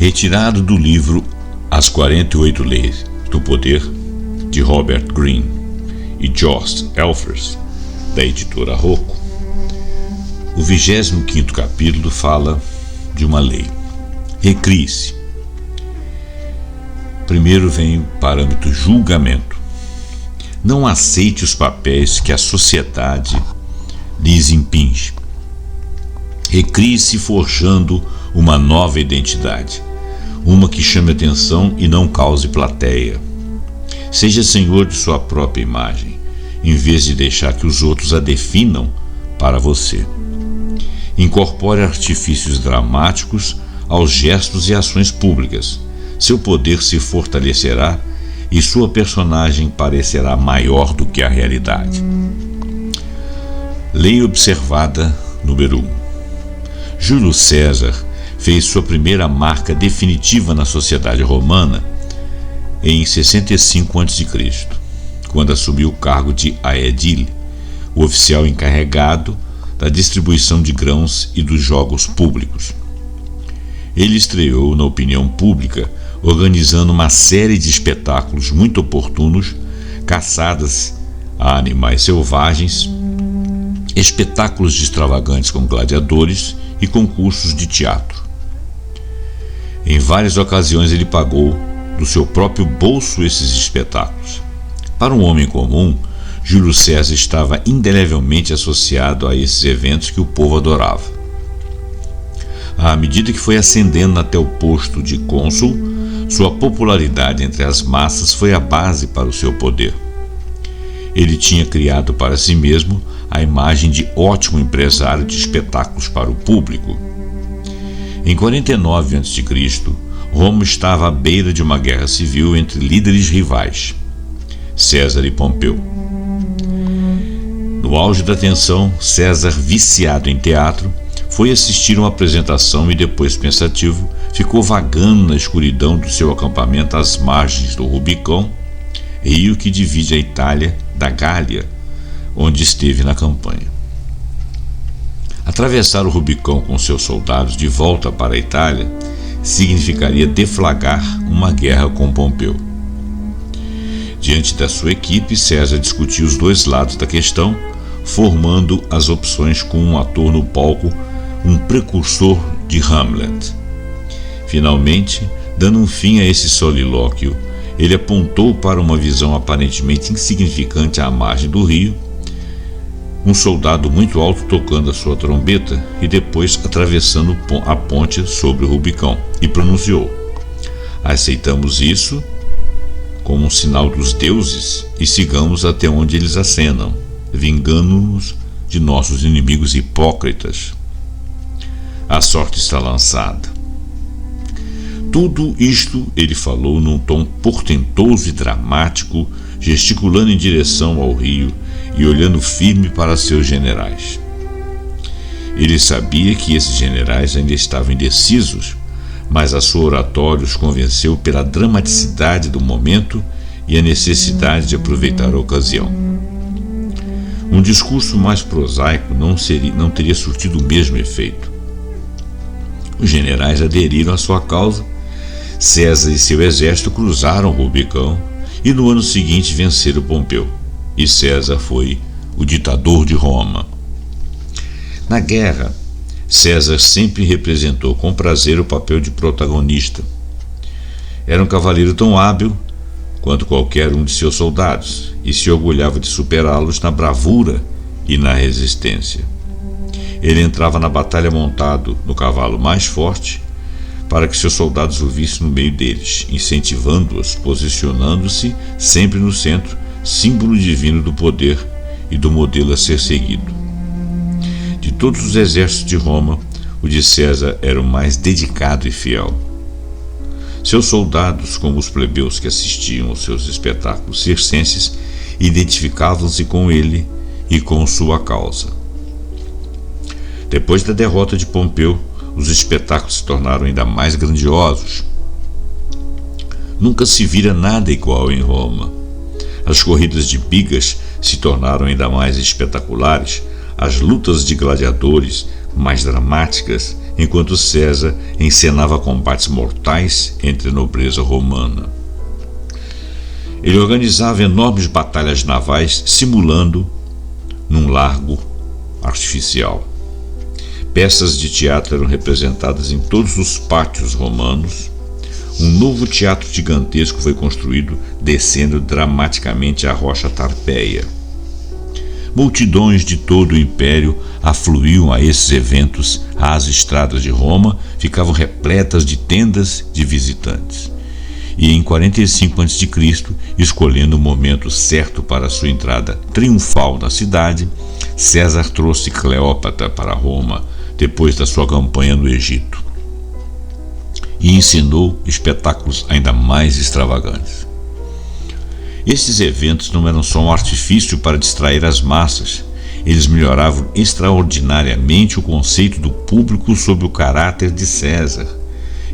Retirado do livro As 48 Leis do Poder, de Robert Greene e George Elfers, da editora Rocco, o 25º capítulo fala de uma lei. Recrie-se. Primeiro vem o parâmetro julgamento. Não aceite os papéis que a sociedade lhes impinge. Recrie-se forjando uma nova identidade, uma que chame atenção e não cause plateia. Seja senhor de sua própria imagem, em vez de deixar que os outros a definam para você. Incorpore artifícios dramáticos aos gestos e ações públicas. Seu poder se fortalecerá e sua personagem parecerá maior do que a realidade. Lei observada número 1. Júlio César fez sua primeira marca definitiva na sociedade romana em 65 a.C., quando assumiu o cargo de aedile, o oficial encarregado da distribuição de grãos e dos jogos públicos. Ele estreou na opinião pública organizando uma série de espetáculos muito oportunos, caçadas a animais selvagens, espetáculos extravagantes com gladiadores e concursos de teatro. Em várias ocasiões ele pagou do seu próprio bolso esses espetáculos. Para um homem comum, Júlio César estava indelevelmente associado a esses eventos que o povo adorava. À medida que foi ascendendo até o posto de cônsul, sua popularidade entre as massas foi a base para o seu poder. Ele tinha criado para si mesmo a imagem de ótimo empresário de espetáculos para o público. Em 49 a.C., Roma estava à beira de uma guerra civil entre líderes rivais, César e Pompeu. No auge da tensão, César, viciado em teatro, foi assistir uma apresentação e depois, pensativo, ficou vagando na escuridão do seu acampamento às margens do Rubicão, rio que divide a Itália da Gália, onde esteve na campanha. Atravessar o Rubicão com seus soldados de volta para a Itália significaria deflagrar uma guerra com Pompeu. Diante da sua equipe, César discutiu os dois lados da questão, formando as opções com um ator no palco, um precursor de Hamlet. Finalmente, dando um fim a esse solilóquio, ele apontou para uma visão aparentemente insignificante à margem do rio, um soldado muito alto tocando a sua trombeta e depois atravessando a ponte sobre o Rubicão, e pronunciou: aceitamos isso como um sinal dos deuses e sigamos até onde eles acenam, vingando-nos de nossos inimigos hipócritas. A sorte está lançada. Tudo isto ele falou num tom portentoso e dramático, gesticulando em direção ao rio e olhando firme para seus generais. Ele sabia que esses generais ainda estavam indecisos, mas a sua oratória os convenceu pela dramaticidade do momento e a necessidade de aproveitar a ocasião. Um discurso mais prosaico não teria surtido o mesmo efeito. Os generais aderiram à sua causa. César e seu exército cruzaram o Rubicão e no ano seguinte venceram Pompeu, e César foi o ditador de Roma. Na guerra, César sempre representou com prazer o papel de protagonista. Era um cavaleiro tão hábil quanto qualquer um de seus soldados e se orgulhava de superá-los na bravura e na resistência. Ele entrava na batalha montado no cavalo mais forte para que seus soldados o vissem no meio deles, incentivando-os, posicionando-se sempre no centro, símbolo divino do poder e do modelo a ser seguido. De todos os exércitos de Roma, o de César era o mais dedicado e fiel. Seus soldados, como os plebeus que assistiam aos seus espetáculos circenses, identificavam-se com ele e com sua causa. Depois da derrota de Pompeu, os espetáculos se tornaram ainda mais grandiosos. Nunca se vira nada igual em Roma. As corridas de bigas se tornaram ainda mais espetaculares, as lutas de gladiadores mais dramáticas, enquanto César encenava combates mortais entre a nobreza romana. Ele organizava enormes batalhas navais simulando num largo artificial. Peças de teatro eram representadas em todos os pátios romanos. Um novo teatro gigantesco foi construído descendo dramaticamente a rocha Tarpeia. Multidões de todo o império afluíam a esses eventos. As estradas de Roma ficavam repletas de tendas de visitantes. E em 45 a.C., escolhendo o momento certo para sua entrada triunfal na cidade, César trouxe Cleópatra para Roma depois da sua campanha no Egito e ensinou espetáculos ainda mais extravagantes. Esses eventos não eram só um artifício para distrair as massas, eles melhoravam extraordinariamente o conceito do público sobre o caráter de César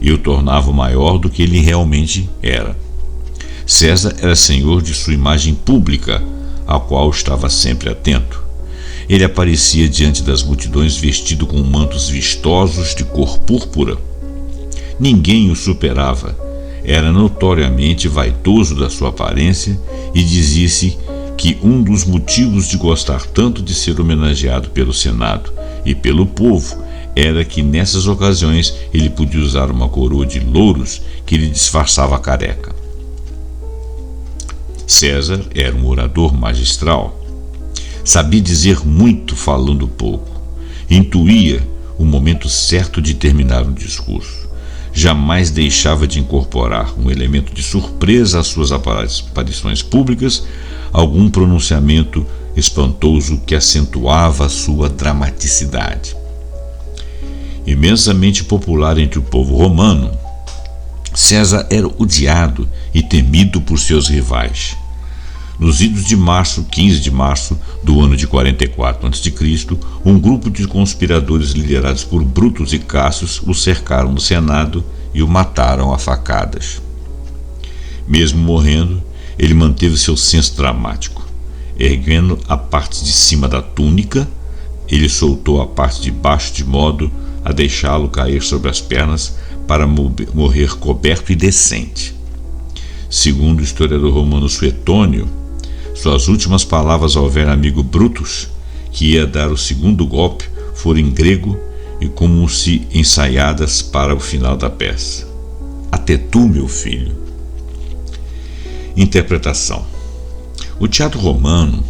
e o tornavam maior do que ele realmente era. César era senhor de sua imagem pública, à qual estava sempre atento. Ele aparecia diante das multidões vestido com mantos vistosos de cor púrpura. Ninguém o superava. Era notoriamente vaidoso da sua aparência e dizia-se que um dos motivos de gostar tanto de ser homenageado pelo Senado e pelo povo era que nessas ocasiões ele podia usar uma coroa de louros que lhe disfarçava a careca. César era um orador magistral. Sabia dizer muito falando pouco. Intuía o momento certo de terminar um discurso. Jamais deixava de incorporar um elemento de surpresa às suas aparições públicas, algum pronunciamento espantoso que acentuava a sua dramaticidade. Imensamente popular entre o povo romano, César era odiado e temido por seus rivais. Nos idos de março, 15 de março do ano de 44 a.C., um grupo de conspiradores liderados por Brutus e Cássius o cercaram no Senado e o mataram a facadas. Mesmo morrendo, ele manteve seu senso dramático. Erguendo a parte de cima da túnica, ele soltou a parte de baixo de modo a deixá-lo cair sobre as pernas para morrer coberto e decente. Segundo o historiador romano Suetônio, suas últimas palavras ao velho amigo Brutus, que ia dar o segundo golpe, foram em grego e como se ensaiadas para o final da peça. Até tu, meu filho. Interpretação. O teatro romano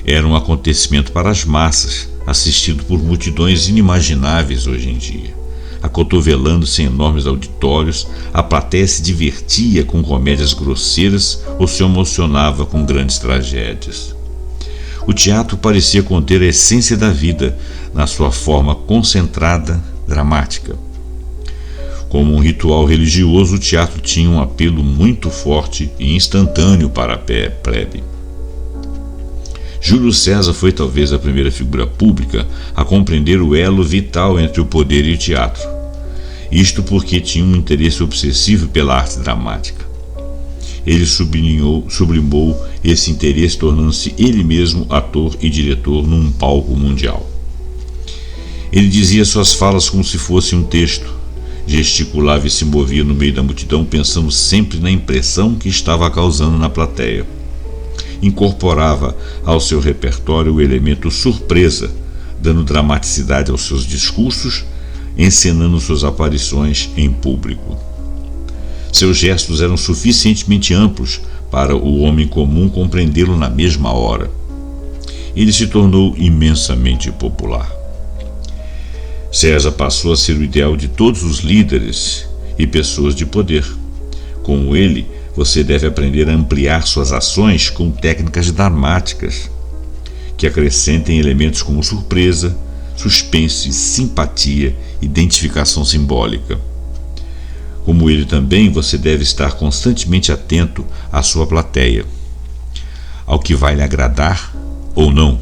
era um acontecimento para as massas, assistido por multidões inimagináveis hoje em dia. Acotovelando-se em enormes auditórios, a plateia se divertia com comédias grosseiras ou se emocionava com grandes tragédias. O teatro parecia conter a essência da vida na sua forma concentrada, dramática. Como um ritual religioso, o teatro tinha um apelo muito forte e instantâneo para a plebe. Júlio César foi talvez a primeira figura pública a compreender o elo vital entre o poder e o teatro. Isto porque tinha um interesse obsessivo pela arte dramática. Ele sublimou esse interesse, tornando-se ele mesmo ator e diretor num palco mundial. Ele dizia suas falas como se fosse um texto, gesticulava e se movia no meio da multidão, pensando sempre na impressão que estava causando na plateia. Incorporava ao seu repertório o elemento surpresa, dando dramaticidade aos seus discursos, encenando suas aparições em público. Seus gestos eram suficientemente amplos para o homem comum compreendê-lo na mesma hora. Ele se tornou imensamente popular. César passou a ser o ideal de todos os líderes e pessoas de poder. Como ele, você deve aprender a ampliar suas ações com técnicas dramáticas que acrescentem elementos como surpresa, suspense, simpatia, identificação simbólica. Como ele também, você deve estar constantemente atento à sua plateia, ao que vai lhe agradar ou não.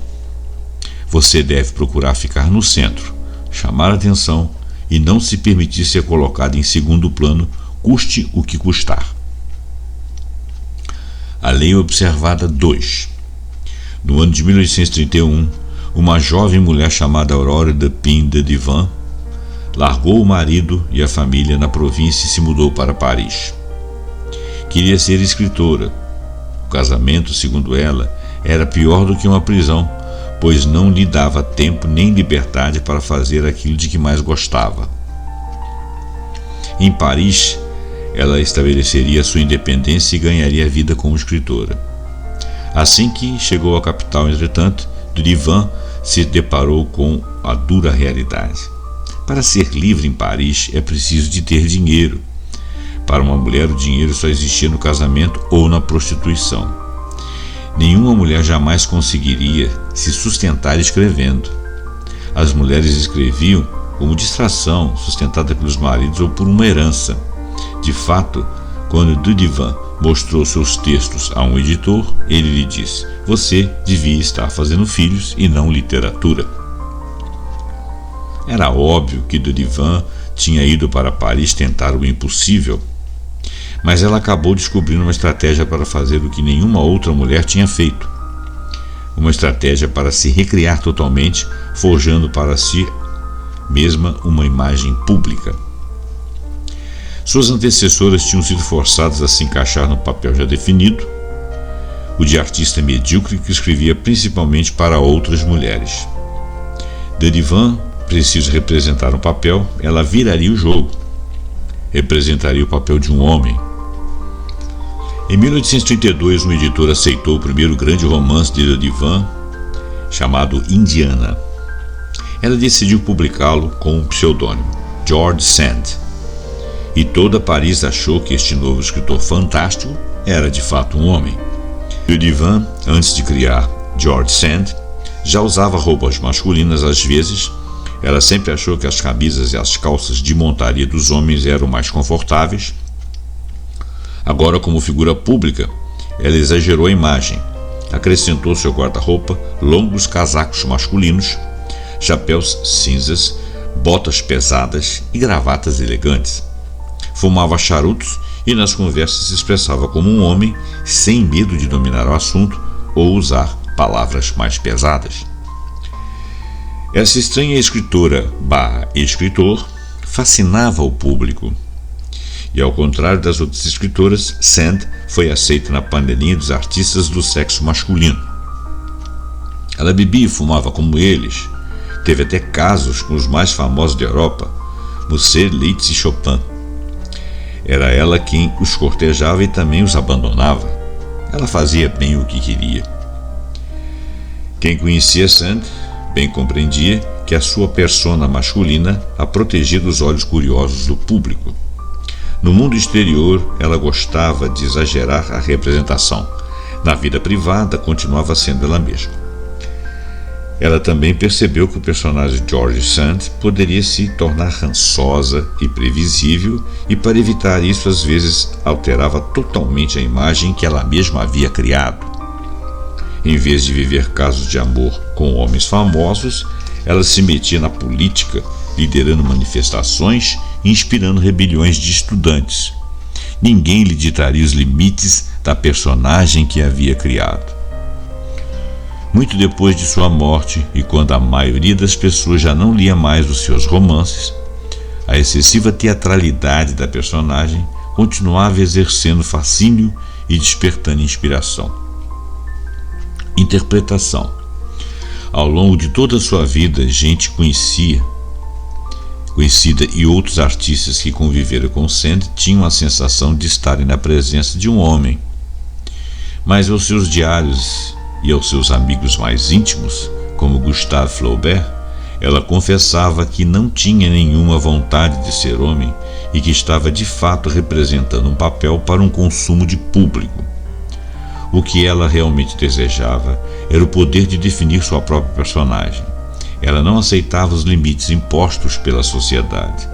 Você deve procurar ficar no centro, chamar a atenção e não se permitir ser colocado em segundo plano, custe o que custar. A lei observada 2. No ano de 1831, uma jovem mulher chamada Aurore de Pin de Divan largou o marido e a família na província e se mudou para Paris. Queria ser escritora. O casamento, segundo ela, era pior do que uma prisão, pois não lhe dava tempo nem liberdade para fazer aquilo de que mais gostava. Em Paris, ela estabeleceria sua independência e ganharia vida como escritora. Assim que chegou à capital, entretanto, Dudevant se deparou com a dura realidade. Para ser livre em Paris é preciso de ter dinheiro. Para uma mulher, o dinheiro só existia no casamento ou na prostituição. Nenhuma mulher jamais conseguiria se sustentar escrevendo. As mulheres escreviam como distração, sustentada pelos maridos ou por uma herança. De fato, quando Dudevant mostrou seus textos a um editor, ele lhe disse: "Você devia estar fazendo filhos e não literatura." Era óbvio que Dudevant tinha ido para Paris tentar o impossível, mas ela acabou descobrindo uma estratégia para fazer o que nenhuma outra mulher tinha feito. Uma estratégia para se recriar totalmente, forjando para si mesma uma imagem pública. Suas antecessoras tinham sido forçadas a se encaixar no papel já definido, o de artista medíocre que escrevia principalmente para outras mulheres. Dudevant, preciso representar um papel, ela viraria o jogo. Representaria o papel de um homem. Em 1832, um editor aceitou o primeiro grande romance de Dudevant, chamado Indiana. Ela decidiu publicá-lo com um pseudônimo, George Sand. E toda Paris achou que este novo escritor fantástico era de fato um homem. Dudevant, antes de criar George Sand, já usava roupas masculinas às vezes. Ela sempre achou que as camisas e as calças de montaria dos homens eram mais confortáveis. Agora, como figura pública, ela exagerou a imagem. Acrescentou seu guarda-roupa longos casacos masculinos, chapéus cinzas, botas pesadas e gravatas elegantes. Fumava charutos e nas conversas se expressava como um homem, sem medo de dominar o assunto ou usar palavras mais pesadas. Essa estranha escritora/escritor fascinava o público. E ao contrário das outras escritoras, Sand foi aceita na panelinha dos artistas do sexo masculino. Ela bebia e fumava como eles. Teve até casos com os mais famosos da Europa, Musset, Liszt e Chopin. Era ela quem os cortejava e também os abandonava. Ela fazia bem o que queria. Quem conhecia Sand bem compreendia que a sua persona masculina a protegia dos olhos curiosos do público. No mundo exterior, ela gostava de exagerar a representação. Na vida privada, continuava sendo ela mesma. Ela também percebeu que o personagem George Sand poderia se tornar rançosa e previsível, e para evitar isso, às vezes alterava totalmente a imagem que ela mesma havia criado. Em vez de viver casos de amor com homens famosos, ela se metia na política, liderando manifestações e inspirando rebeliões de estudantes. Ninguém lhe ditaria os limites da personagem que havia criado. Muito depois de sua morte, e quando a maioria das pessoas já não lia mais os seus romances, a excessiva teatralidade da personagem continuava exercendo fascínio e despertando inspiração. Interpretação. Ao longo de toda a sua vida, gente conhecida e outros artistas que conviveram com Sand tinham a sensação de estarem na presença de um homem. Mas aos seus diários e aos seus amigos mais íntimos, como Gustave Flaubert, ela confessava que não tinha nenhuma vontade de ser homem e que estava de fato representando um papel para um consumo de público. O que ela realmente desejava era o poder de definir sua própria personagem. Ela não aceitava os limites impostos pela sociedade,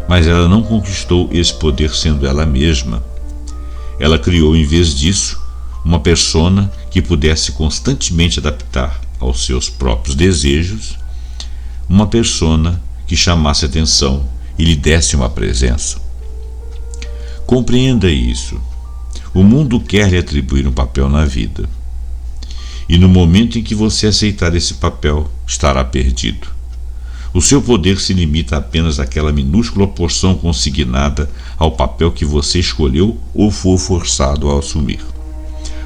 mas ela não conquistou esse poder sendo ela mesma. Ela criou, em vez disso, uma persona que pudesse constantemente adaptar aos seus próprios desejos, uma persona que chamasse atenção e lhe desse uma presença. Compreenda isso. O mundo quer lhe atribuir um papel na vida. E no momento em que você aceitar esse papel, estará perdido. O seu poder se limita apenas àquela minúscula porção consignada ao papel que você escolheu ou for forçado a assumir.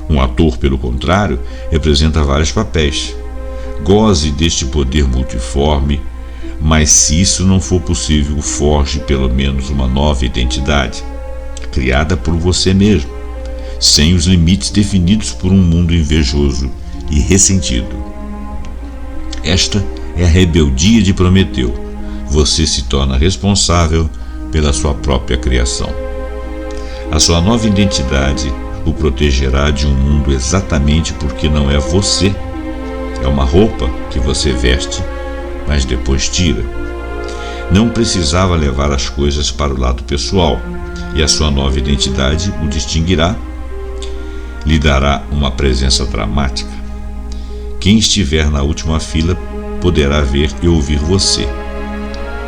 Um ator, pelo contrário, representa vários papéis. Goze deste poder multiforme, mas se isso não for possível, forje pelo menos uma nova identidade, criada por você mesmo, sem os limites definidos por um mundo invejoso e ressentido. Esta é a rebeldia de Prometeu. Você se torna responsável pela sua própria criação. A sua nova identidade o protegerá de um mundo exatamente porque não é você. É uma roupa que você veste, mas depois tira. Não precisava levar as coisas para o lado pessoal, e a sua nova identidade o distinguirá, lhe dará uma presença dramática. Quem estiver na última fila poderá ver e ouvir você.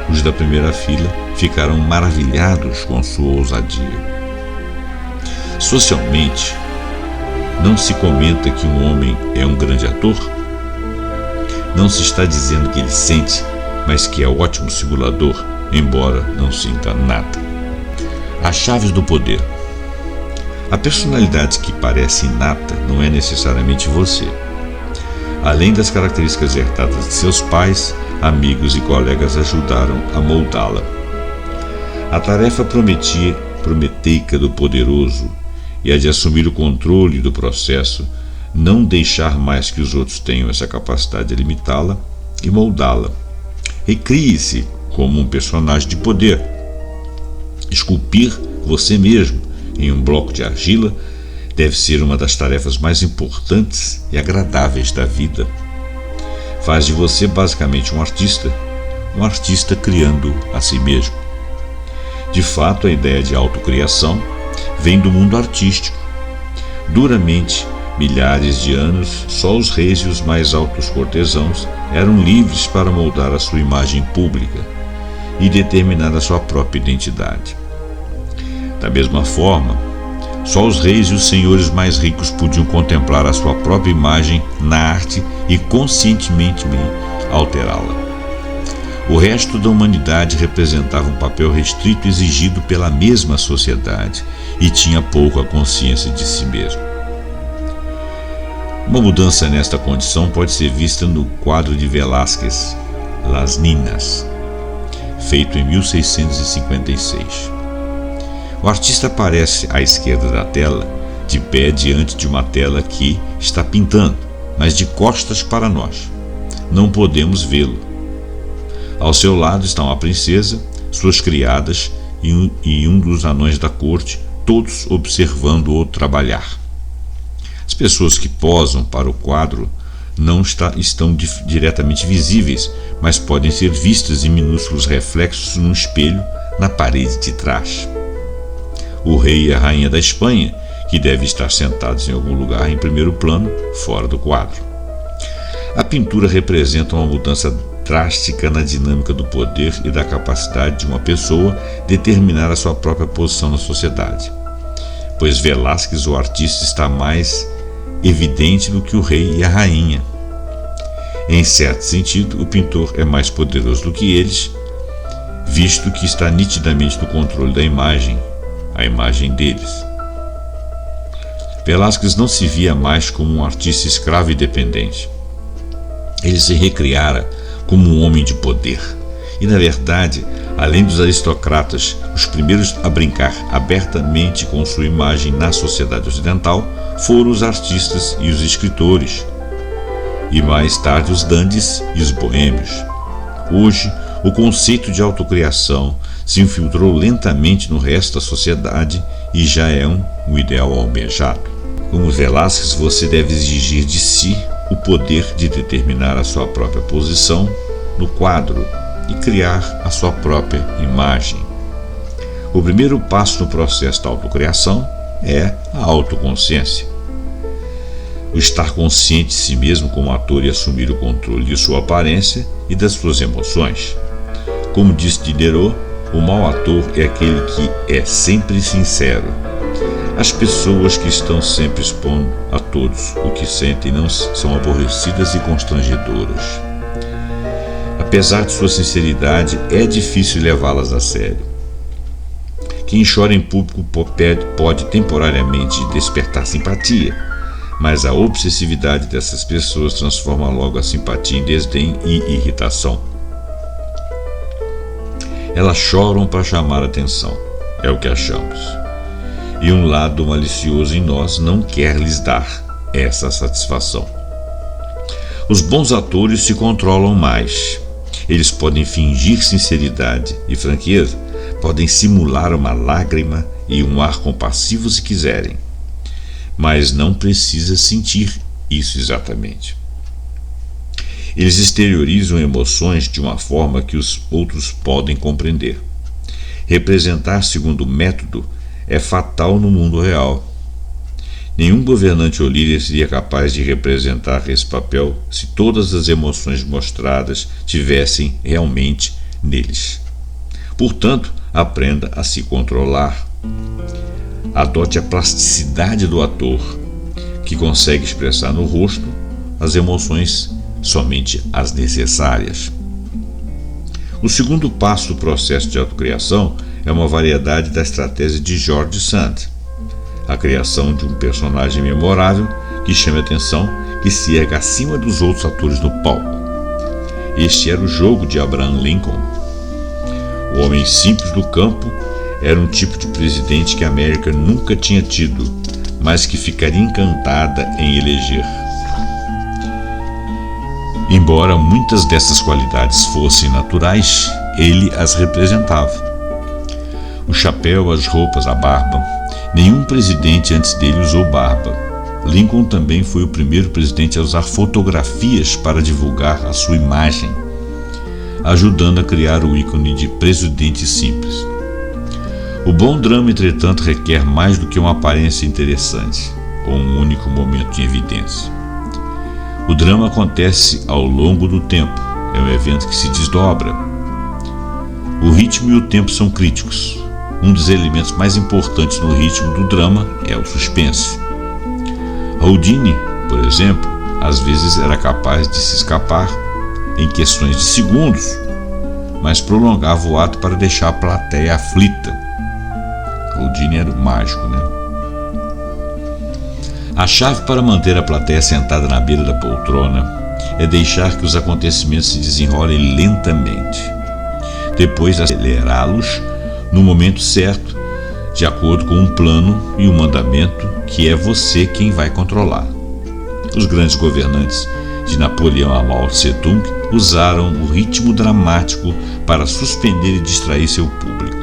Os da primeira fila ficarão maravilhados com sua ousadia. Socialmente, não se comenta que um homem é um grande ator? Não se está dizendo que ele sente, mas que é ótimo simulador, embora não sinta nada. As chaves do poder. A personalidade que parece inata não é necessariamente você. Além das características herdadas de seus pais, amigos e colegas ajudaram a moldá-la. A tarefa prometeica do poderoso e a de assumir o controle do processo, não deixar mais que os outros tenham essa capacidade de limitá-la e moldá-la. Recrie-se como um personagem de poder. Esculpir você mesmo em um bloco de argila deve ser uma das tarefas mais importantes e agradáveis da vida. Faz de você basicamente um artista criando a si mesmo. De fato, a ideia de autocriação vem do mundo artístico. Durante milhares de anos, só os reis e os mais altos cortesãos eram livres para moldar a sua imagem pública e determinar a sua própria identidade. Da mesma forma, só os reis e os senhores mais ricos podiam contemplar a sua própria imagem na arte e conscientemente alterá-la. O resto da humanidade representava um papel restrito exigido pela mesma sociedade e tinha pouca consciência de si mesmo. Uma mudança nesta condição pode ser vista no quadro de Velázquez, Las Ninas, feito em 1656. O artista aparece à esquerda da tela, de pé diante de uma tela que está pintando, mas de costas para nós. Não podemos vê-lo. Ao seu lado estão a princesa, suas criadas e um dos anões da corte, todos observando-o trabalhar. As pessoas que posam para o quadro não estão diretamente visíveis, mas podem ser vistas em minúsculos reflexos num espelho na parede de trás. O rei e a rainha da Espanha, que devem estar sentados em algum lugar em primeiro plano, fora do quadro. A pintura representa uma mudança drástica na dinâmica do poder e da capacidade de uma pessoa determinar a sua própria posição na sociedade, pois Velázquez, o artista, está mais evidente do que o rei e a rainha. Em certo sentido, o pintor é mais poderoso do que eles, visto que está nitidamente no controle da imagem, a imagem deles. Velázquez não se via mais como um artista escravo e dependente. Ele se recriara como um homem de poder. E, na verdade, além dos aristocratas, os primeiros a brincar abertamente com sua imagem na sociedade ocidental foram os artistas e os escritores, e mais tarde os dandies e os boêmios. Hoje, o conceito de autocriação se infiltrou lentamente no resto da sociedade e já é um ideal almejado. Como Velázquez, você deve exigir de si o poder de determinar a sua própria posição no quadro e criar a sua própria imagem. O primeiro passo no processo da autocriação é a autoconsciência. O estar consciente de si mesmo como ator e assumir o controle de sua aparência e das suas emoções. Como disse Diderot, o mau ator é aquele que é sempre sincero. As pessoas que estão sempre expondo a todos o que sentem não são aborrecidas e constrangedoras. A Apesar de sua sinceridade, é difícil levá-las a sério. Quem chora em público pode temporariamente despertar simpatia, mas a obsessividade dessas pessoas transforma logo a simpatia em desdém e irritação. Elas choram para chamar atenção, é o que achamos. E um lado malicioso em nós não quer lhes dar essa satisfação. Os bons atores se controlam mais. Eles podem fingir sinceridade e franqueza, podem simular uma lágrima e um ar compassivo se quiserem, mas não precisa sentir isso exatamente. Eles exteriorizam emoções de uma forma que os outros podem compreender. Representar segundo o método é fatal no mundo real. Nenhum governante ou líder seria capaz de representar esse papel se todas as emoções mostradas tivessem realmente neles. Portanto, aprenda a se controlar. Adote a plasticidade do ator, que consegue expressar no rosto as emoções somente as necessárias. O segundo passo do processo de autocriação é uma variedade da estratégia de George Sand, a criação de um personagem memorável que chame a atenção, que se erga acima dos outros atores no palco. Este era o jogo de Abraham Lincoln. O homem simples do campo era um tipo de presidente que a América nunca tinha tido, mas que ficaria encantada em eleger. Embora muitas dessas qualidades fossem naturais, ele as representava. O chapéu, as roupas, a barba. Nenhum presidente antes dele usou barba. Lincoln também foi o primeiro presidente a usar fotografias para divulgar a sua imagem, ajudando a criar o ícone de presidente simples. O bom drama, entretanto, requer mais do que uma aparência interessante ou um único momento de evidência. O drama acontece ao longo do tempo, é um evento que se desdobra. O ritmo e o tempo são críticos. Um dos elementos mais importantes no ritmo do drama é o suspense. Houdini, por exemplo, às vezes era capaz de se escapar em questões de segundos, mas prolongava o ato para deixar a plateia aflita. Houdini era o mágico, né? A chave para manter a plateia sentada na beira da poltrona é deixar que os acontecimentos se desenrolem lentamente, depois acelerá-los no momento certo, de acordo com um plano e um mandamento que é você quem vai controlar. Os grandes governantes, de Napoleão a Mao Tse-tung, usaram o ritmo dramático para suspender e distrair seu público.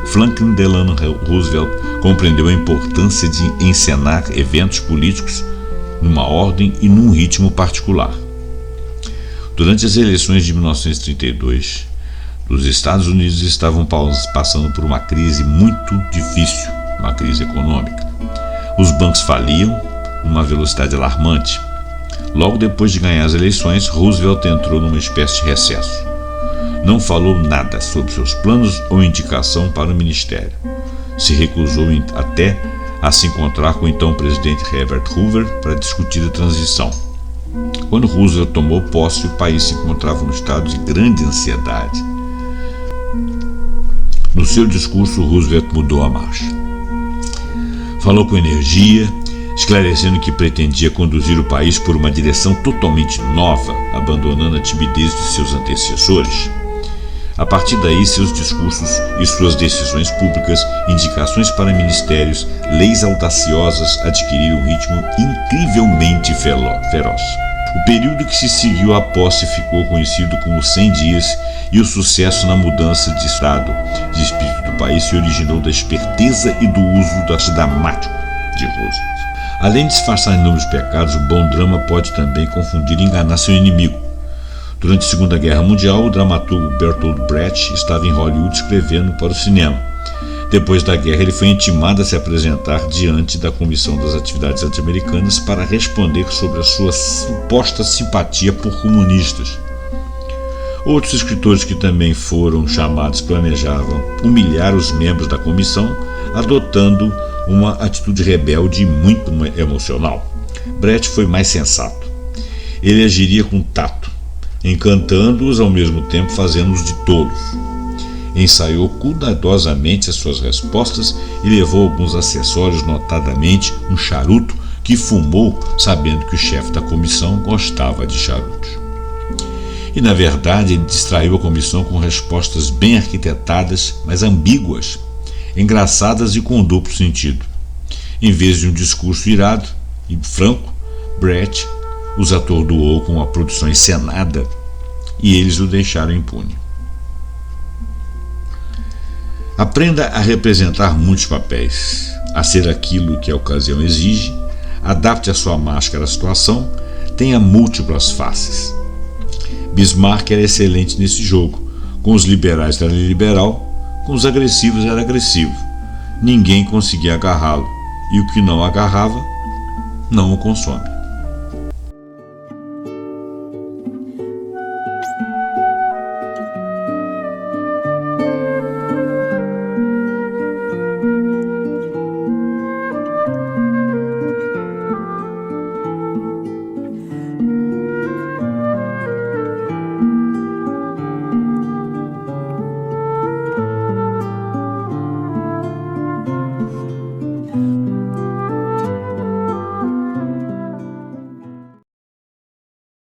Franklin Delano Roosevelt compreendeu a importância de encenar eventos políticos numa ordem e num ritmo particular. Durante as eleições de 1932, os Estados Unidos estavam passando por uma crise muito difícil, uma crise econômica. Os bancos faliam numa velocidade alarmante. Logo depois de ganhar as eleições, Roosevelt entrou numa espécie de recesso. Não falou nada sobre seus planos ou indicação para o ministério. Se recusou até a se encontrar com o então presidente Herbert Hoover para discutir a transição. Quando Roosevelt tomou posse, o país se encontrava num estado de grande ansiedade. No seu discurso, Roosevelt mudou a marcha. Falou com energia, esclarecendo que pretendia conduzir o país por uma direção totalmente nova, abandonando a timidez de seus antecessores. A partir daí, seus discursos e suas decisões públicas, indicações para ministérios, leis audaciosas adquiriram um ritmo incrivelmente feroz. O período que se seguiu à posse ficou conhecido como 100 dias e o sucesso na mudança de estado de espírito do país se originou da esperteza e do uso do arte dramático de Roosevelt. Além de disfarçar inúmeros pecados, o bom drama pode também confundir e enganar seu inimigo. Durante a Segunda Guerra Mundial, o dramaturgo Bertolt Brecht estava em Hollywood escrevendo para o cinema. Depois da guerra, ele foi intimado a se apresentar diante da Comissão das Atividades Anti-Americanas para responder sobre a sua suposta simpatia por comunistas. Outros escritores que também foram chamados planejavam humilhar os membros da comissão, adotando uma atitude rebelde e muito emocional. Brecht foi mais sensato. Ele agiria com tato, encantando-os ao mesmo tempo fazendo-os de tolos. Ensaiou cuidadosamente as suas respostas e levou alguns acessórios, notadamente um charuto que fumou, sabendo que o chefe da comissão gostava de charutos. E, na verdade, ele distraiu a comissão com respostas bem arquitetadas, mas ambíguas, engraçadas e com duplo sentido. Em vez de um discurso irado e franco, Brett os atordoou com uma produção encenada e eles o deixaram impune. Aprenda a representar muitos papéis, a ser aquilo que a ocasião exige, adapte a sua máscara à situação, tenha múltiplas faces. Bismarck era excelente nesse jogo. Com os liberais era liberal, com os agressivos era agressivo. Ninguém conseguia agarrá-lo, e o que não agarrava, não o consome.